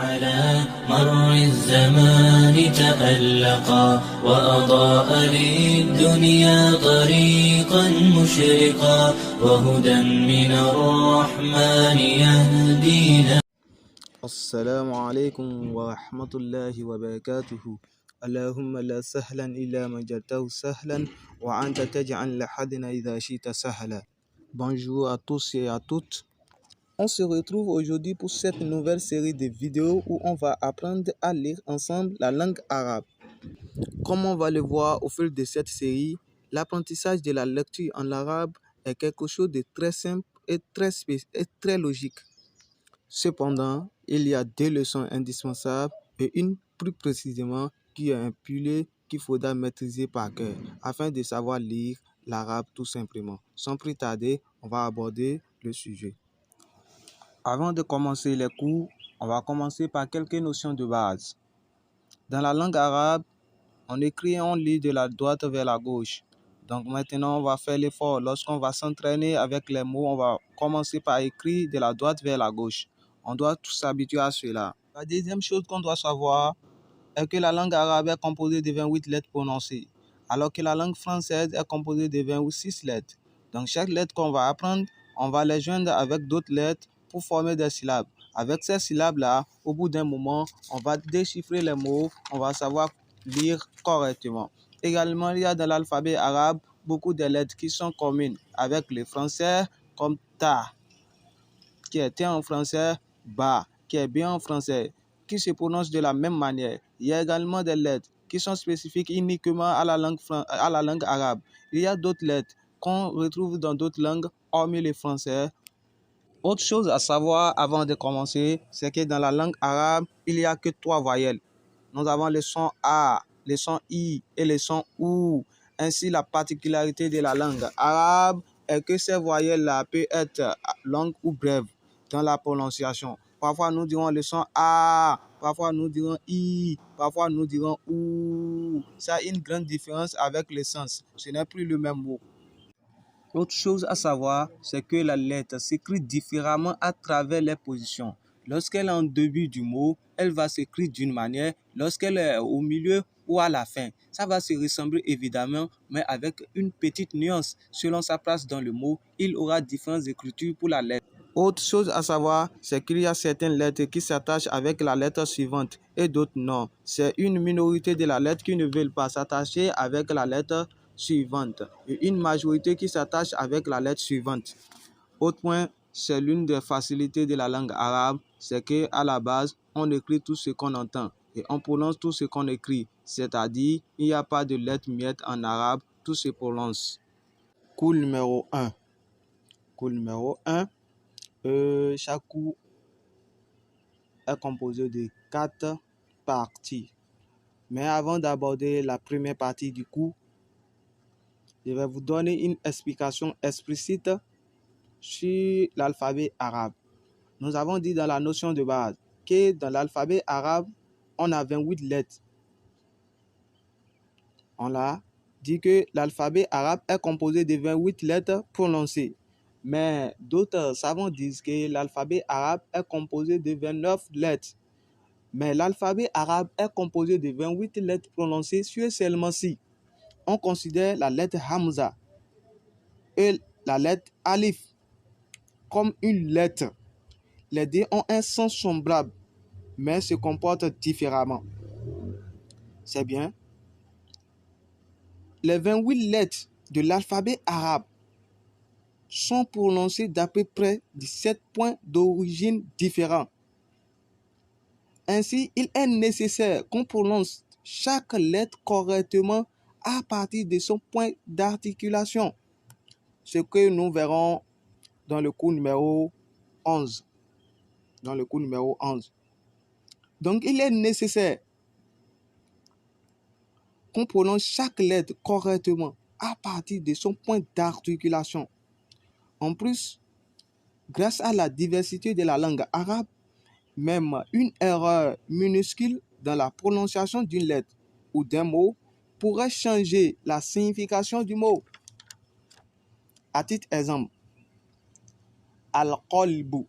على مر الزمان تألقا وأضاء للدنيا طريقا مشرقا وهدى من الرحمن يهدينا. السلام عليكم ورحمة الله وبركاته. اللهم لا سهلا إلا ما جعلته سهلا وأنت تجعل الحزن إذا شئت سهلا. Bonjour à tous et à toutes. On se retrouve aujourd'hui pour cette nouvelle série de vidéos où on va apprendre à lire ensemble la langue arabe. Comme on va le voir au fil de cette série, l'apprentissage de la lecture en arabe est quelque chose de très simple et très logique. Cependant, il y a deux leçons indispensables et une plus précisément qui est un pilier qu'il faudra maîtriser par cœur afin de savoir lire l'arabe tout simplement. Sans plus tarder, on va aborder le sujet. Avant de commencer les cours, on va commencer par quelques notions de base. Dans la langue arabe, on écrit et on lit de la droite vers la gauche. Donc maintenant, on va faire l'effort. Lorsqu'on va s'entraîner avec les mots, on va commencer par écrire de la droite vers la gauche. On doit tous s'habituer à cela. La deuxième chose qu'on doit savoir est que la langue arabe est composée de 28 lettres prononcées, alors que la langue française est composée de 26 lettres. Donc chaque lettre qu'on va apprendre, on va les joindre avec d'autres lettres pour former des syllabes. Avec ces syllabes-là, au bout d'un moment, on va déchiffrer les mots, on va savoir lire correctement. Également, il y a dans l'alphabet arabe beaucoup de lettres qui sont communes avec le français, comme ta, qui est T en français, ba, qui est B en français, qui se prononce de la même manière. Il y a également des lettres qui sont spécifiques uniquement à la langue arabe. Il y a d'autres lettres qu'on retrouve dans d'autres langues, hormis le français. Autre chose à savoir avant de commencer, c'est que dans la langue arabe, il n'y a que 3 voyelles. Nous avons le son A, le son I et le son OU. Ainsi, la particularité de la langue arabe est que ces voyelles-là peuvent être longues ou brèves dans la prononciation. Parfois, nous dirons le son A, parfois nous dirons I, parfois nous dirons OU. Ça a une grande différence avec le sens. Ce n'est plus le même mot. Autre chose à savoir, c'est que la lettre s'écrit différemment à travers les positions. Lorsqu'elle est en début du mot, elle va s'écrire d'une manière. Lorsqu'elle est au milieu ou à la fin, ça va se ressembler évidemment, mais avec une petite nuance. Selon sa place dans le mot, il aura différentes écritures pour la lettre. Autre chose à savoir, c'est qu'il y a certaines lettres qui s'attachent avec la lettre suivante et d'autres non. C'est une minorité de la lettre qui ne veulent pas s'attacher avec la lettre suivante et une majorité qui s'attache avec la lettre suivante. Autre point, c'est l'une des facilités de la langue arabe, c'est qu'à la base, on écrit tout ce qu'on entend et on prononce tout ce qu'on écrit, c'est-à-dire il n'y a pas de lettres miettes en arabe, tout se prononce. Cours numéro 1. Cours numéro 1. Chaque cours est composé de 4 parties. Mais avant d'aborder la première partie du cours, je vais vous donner une explication explicite sur l'alphabet arabe. Nous avons dit dans la notion de base que dans l'alphabet arabe, on a 28 lettres. On a dit que l'alphabet arabe est composé de 28 lettres prononcées. Mais d'autres savants disent que l'alphabet arabe est composé de 29 lettres. Mais l'alphabet arabe est composé de 28 lettres prononcées seulement si on considère la lettre Hamza et la lettre Alif comme une lettre. Les deux ont un sens semblable, mais se comportent différemment. C'est bien. Les 28 lettres de l'alphabet arabe sont prononcées d'à peu près 17 points d'origine différents. Ainsi, il est nécessaire qu'on prononce chaque lettre correctement à partir de son point d'articulation. Ce que nous verrons dans le cours numéro 11. Donc, il est nécessaire qu'on prononce chaque lettre correctement à partir de son point d'articulation. En plus, grâce à la diversité de la langue arabe, même une erreur minuscule dans la prononciation d'une lettre ou d'un mot pourrait changer la signification du mot. À titre d'exemple, al-qalbu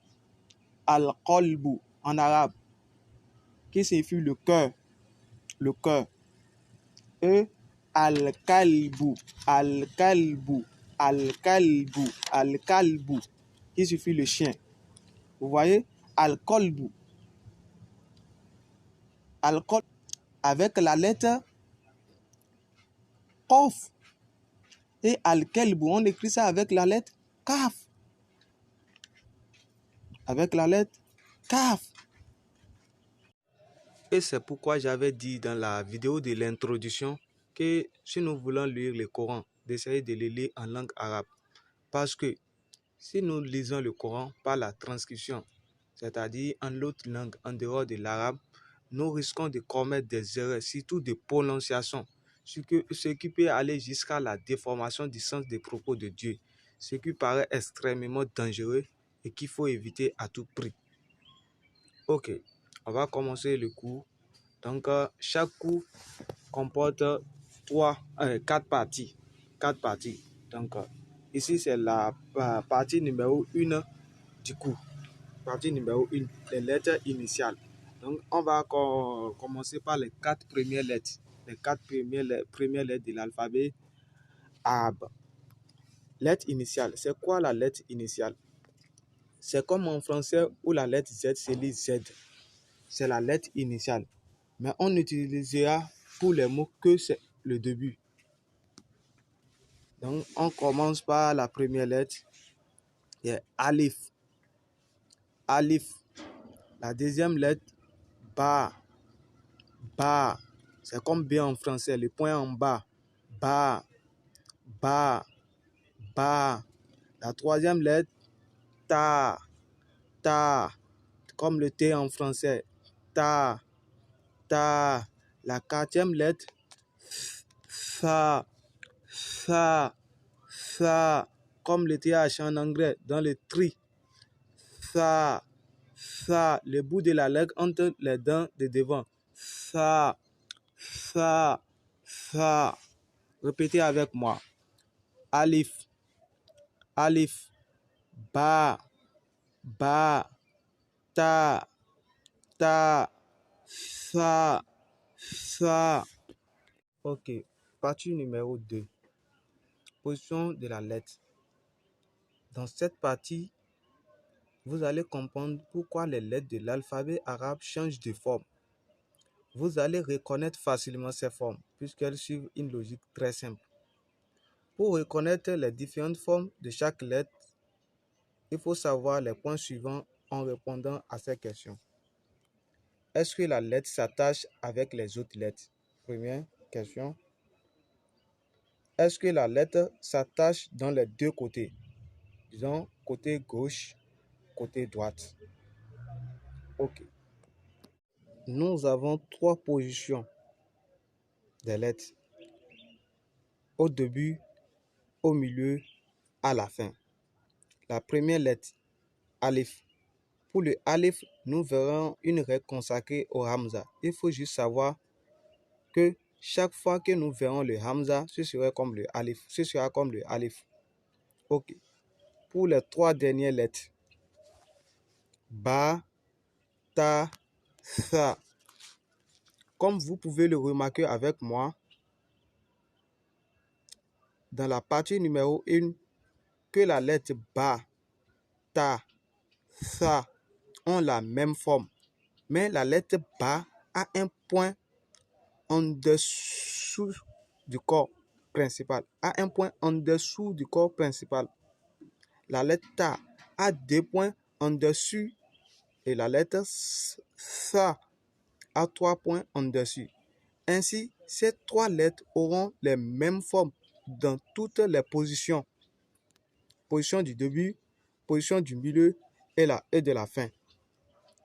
en arabe, qui signifie le cœur. Le cœur. E, al-kalbu, al-kalbu, al-kalbu, al-kalbu, qui signifie le chien. Vous voyez, al-kolbu. Al-kolbu, avec la lettre Kof. Et al-kalbu, on écrit ça avec la lettre Kaf. Avec la lettre Kaf. Et c'est pourquoi j'avais dit dans la vidéo de l'introduction que si nous voulons lire le Coran, d'essayer de le lire en langue arabe. Parce que si nous lisons le Coran par la transcription, c'est-à-dire en l'autre langue, en dehors de l'arabe, nous risquons de commettre des erreurs, surtout de prononciation, ce qui peut aller jusqu'à la déformation du sens des propos de Dieu, ce qui paraît extrêmement dangereux et qu'il faut éviter à tout prix. Ok, on va commencer le cours. Donc, chaque cours comporte 4 parties. 4 parties. Donc, ici, c'est la partie numéro 1 du cours. Partie numéro 1, les lettres initiales. Donc, on va commencer par les 4 premières lettres. Les 4 premières lettres de l'alphabet arabe. Lettre initiale. C'est quoi la lettre initiale? C'est comme en français où la lettre Z, c'est les Z. C'est la lettre initiale. Mais on utilisera pour les mots que c'est le début. Donc, on commence par la première lettre. C'est Alif. Alif. La deuxième lettre, Ba. Ba. C'est comme B en français, le point en bas. Ba. Ba. Ba. La troisième lettre, Ta. Ta. Comme le T en français. Ta. Ta. La quatrième lettre, Fa. Fa. Fa. Comme le TH en anglais, dans le tri. Fa. Fa. Le bout de la langue entre les dents de devant. Fa. Fa. Fa. Répétez avec moi. Alif. Alif. Ba. Ba. Ta. Ta. Fa. Fa. Ok. Partie numéro 2. Position de la lettre. Dans cette partie, vous allez comprendre pourquoi les lettres de l'alphabet arabe changent de forme. Vous allez reconnaître facilement ces formes, puisqu'elles suivent une logique très simple. Pour reconnaître les différentes formes de chaque lettre, il faut savoir les points suivants en répondant à ces questions. Est-ce que la lettre s'attache avec les autres lettres? Première question. Est-ce que la lettre s'attache dans les deux côtés? Disons, côté gauche, côté droite. Ok. Nous avons 3 positions des lettres. Au début, au milieu, à la fin. La première lettre, Alif. Pour le Alif, nous verrons une règle consacrée au Hamza. Il faut juste savoir que chaque fois que nous verrons le Hamza, ce sera comme le Alif. Ce sera comme le Alif. Ok. Pour les 3 dernières lettres, Ba, Ta, Tha. Comme vous pouvez le remarquer avec moi, dans la partie numéro 1, que la lettre Ba, Ta, Tha ont la même forme. Mais la lettre Ba a un point en dessous du corps principal. A un point en dessous du corps principal. La lettre Ta a 2 points en dessus et la lettre Tha a 3 points en dessus. Ainsi, ces 3 lettres auront les mêmes formes dans toutes les positions. Position du début, position du milieu et de la fin.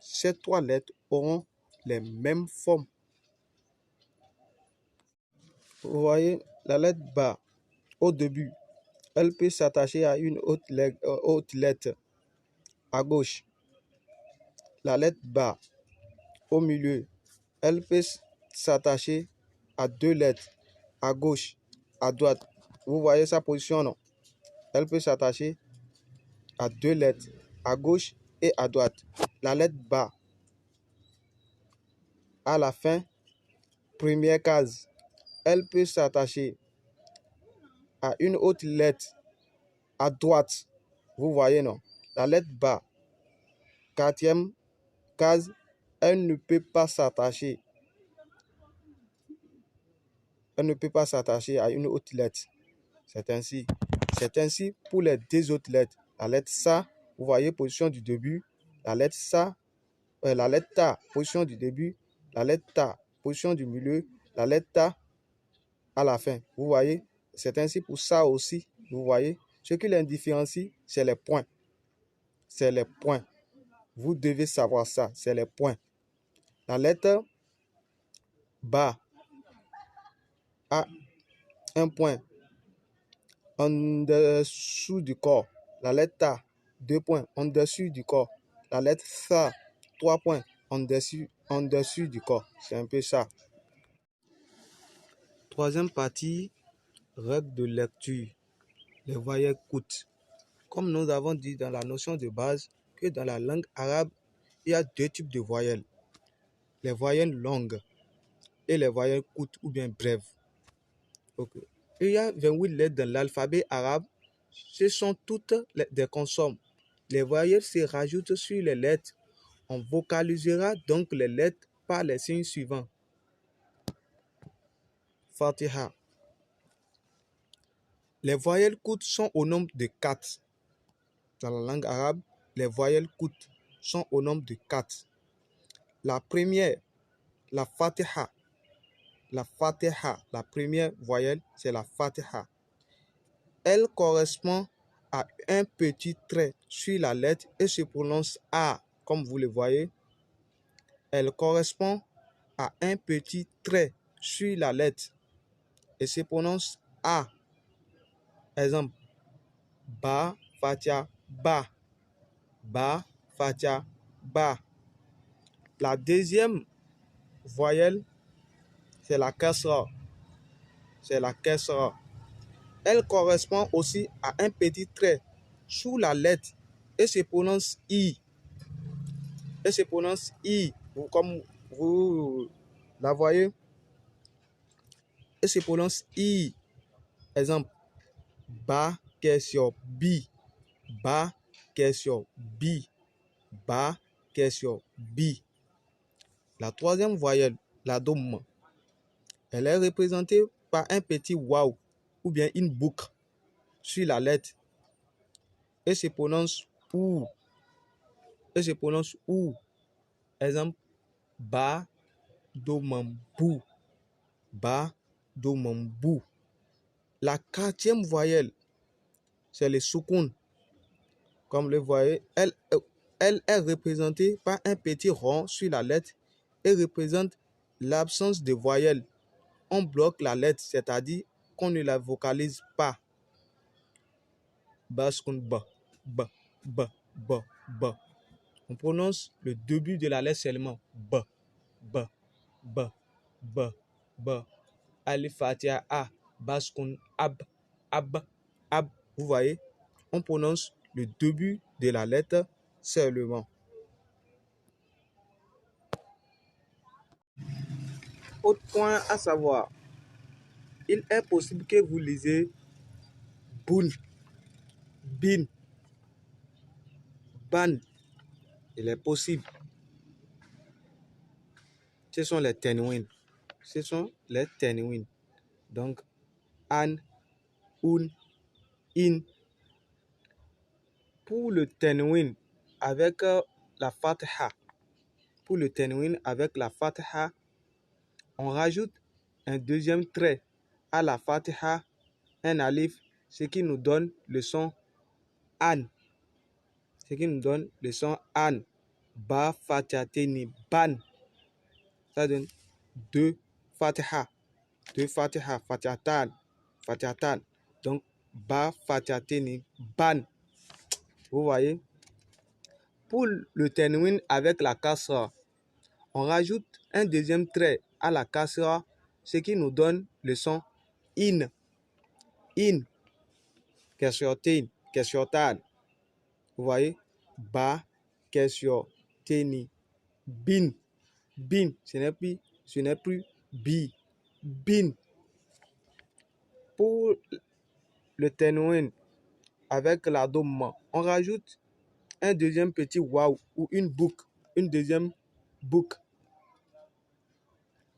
Ces 3 lettres auront les mêmes formes. Vous voyez, la lettre Ba, au début, elle peut s'attacher à une autre lettre à gauche. La lettre Ba, au milieu, elle peut s'attacher à 2 lettres à gauche, à droite. Vous voyez sa position, non? Elle peut s'attacher à 2 lettres à gauche et à droite. La lettre Ba, à la fin, première case, elle peut s'attacher à une autre lettre à droite. Vous voyez, non? La lettre bas, quatrième case, elle ne peut pas s'attacher. Elle ne peut pas s'attacher à une autre lettre. C'est ainsi. C'est ainsi pour les deux autres lettres. La lettre SA, vous voyez, position du début. La lettre SA, la lettre TA, position du début. La lettre TA, position du milieu. La lettre TA à la fin. Vous voyez, c'est ainsi pour ça aussi. Vous voyez, ce qui les différencie, c'est les points. C'est les points. Vous devez savoir ça, c'est les points. La lettre BA a un point en dessous du corps. La lettre A, 2 points en dessus du corps. La lettre SA, 3 points en dessus du corps. C'est un peu ça. Troisième partie, règle de lecture. Les voyelles courtes. Comme nous avons dit dans la notion de base que dans la langue arabe, il y a deux types de voyelles. Les voyelles longues et les voyelles courtes ou bien brèves. Okay. Il y a 28 lettres dans l'alphabet arabe. Ce sont toutes des consonnes. Les voyelles se rajoutent sur les lettres. On vocalisera donc les lettres par les signes suivants. Fatiha. Les voyelles courtes sont au nombre de 4. Dans la langue arabe, les voyelles courtes sont au nombre de 4. La première, la Fatiha. La Fatiha, la première voyelle, c'est la Fatiha. Elle correspond à un petit trait sur la lettre et se prononce A, comme vous le voyez. Elle correspond à un petit trait sur la lettre et se prononce A. Exemple, Ba, Fatiha, Ba. Ba, Fatiha, Ba. La deuxième voyelle, c'est la Kasra. C'est la Kasra. Elle correspond aussi à un petit trait sous la lettre et se prononce I. Et se prononce I, comme vous la voyez. Et se prononce I. Exemple, Ba, question, Bi. Ba, question, Bi. Ba, question, Bi. La troisième voyelle, la Dom, elle est représentée par un petit Waw ou bien une boucle sur la lettre et se prononce OU. Et se prononce OU. Exemple, Ba, Domambou. Ba, Domambou. La quatrième voyelle, c'est le Soukoun. Comme vous le voyez, elle est représentée par un petit rond sur la lettre et représente l'absence de voyelle. On bloque la lettre, c'est-à-dire qu'on ne la vocalise pas. Baskoun ba, ba, ba, ba, ba. On prononce le début de la lettre seulement. Ba, ba, ba, ba, ba. Alif Fatiha A, Baskoun ab, ab, ab. Vous voyez, on prononce le début de la lettre seulement. Autre point à savoir, il est possible que vous lisez Boun, Bin, Ban. Il est possible. Ce sont les tenwin. Ce sont les tenwin. Donc, An, Un, In. Pour le tenwin avec la Fatiha, pour le tenwin avec la Fatiha, on rajoute un deuxième trait à la Fatiha, un alif, ce qui nous donne le son An. Ce qui nous donne le son An. Ba, Fatiha, Teni, Ban. Ça donne deux Fatiha. Deux Fatiha, Fatihatan, Fatihatan. Donc, Ba, Fatiha, Teni, Ban. Vous voyez? Pour le tenwin avec la kasra, on rajoute un deuxième trait à la kasra, ce qui nous donne le son in. In. Kesyotin, kesyotan. Vous voyez? Ba, kesyoteni, bin. bin, ce n'est plus bi, bin. Pour le ténouin avec la dôme, on rajoute un deuxième petit waouh ou une deuxième boucle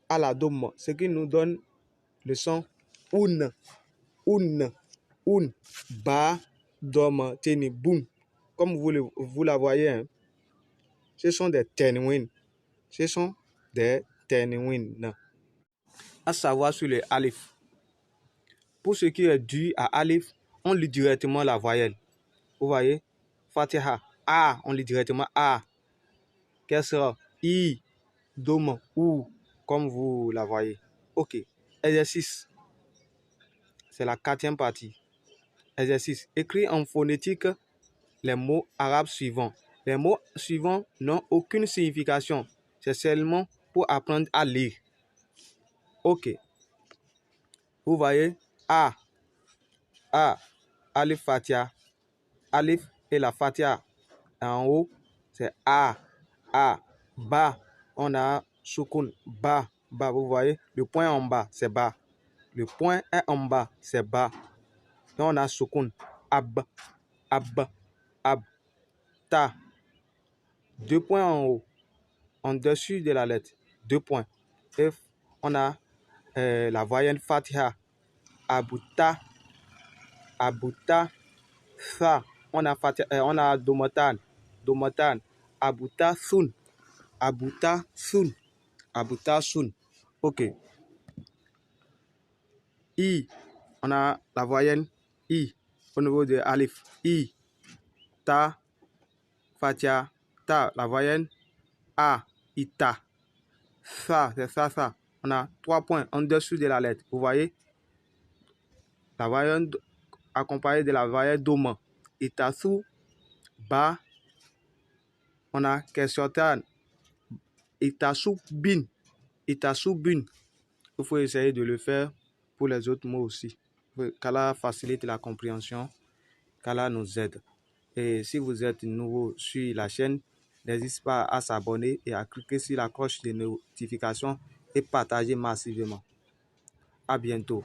à la dôme, ce qui nous donne le son un, ba, dôme, teni, boum. Comme vous la voyez, hein, ce sont des ténouins. Ce sont des ténouins. À savoir sur le alif. Pour ce qui est dû à alif, on lit directement la voyelle. Vous voyez? Fatiha. A, on lit directement A. Kesra. I. Dom. Ou. Comme vous la voyez. Ok. Exercice. C'est la 4e partie. Exercice. Écris en phonétique les mots arabes suivants. Les mots suivants n'ont aucune signification. C'est seulement pour apprendre à lire. Ok. Vous voyez? A. Alif Fatiha. Alif et la Fatiha. En haut, c'est A. Ba, on a soukoun. Ba. Vous voyez? Le point en bas, c'est ba. Le point est en bas, c'est ba. Donc, on a soukoun. Ab. Ta. 2 points en haut. En dessus de la lettre. 2 points. Et on a la voyelle Fatiha. Abuta. Sa. On a Domatan. Abuta sun. Ok. I. On a la voyelle I au niveau de Alif. I. Ta. Fatiha. Ta. La voyelle A. Ita. Sa. C'est ça. On a 3 points en dessous de la lettre. Vous voyez? La voyelle accompagnée de la voyelle Doma. Itasu. Ba. On a Kesyotan. Itasu bin. Il faut essayer de le faire pour les autres mots aussi. Qu'Allah facilite la compréhension. Qu'Allah nous aide. Et si vous êtes nouveau sur la chaîne, n'hésitez pas à s'abonner et à cliquer sur la cloche de notification et partager massivement. À bientôt.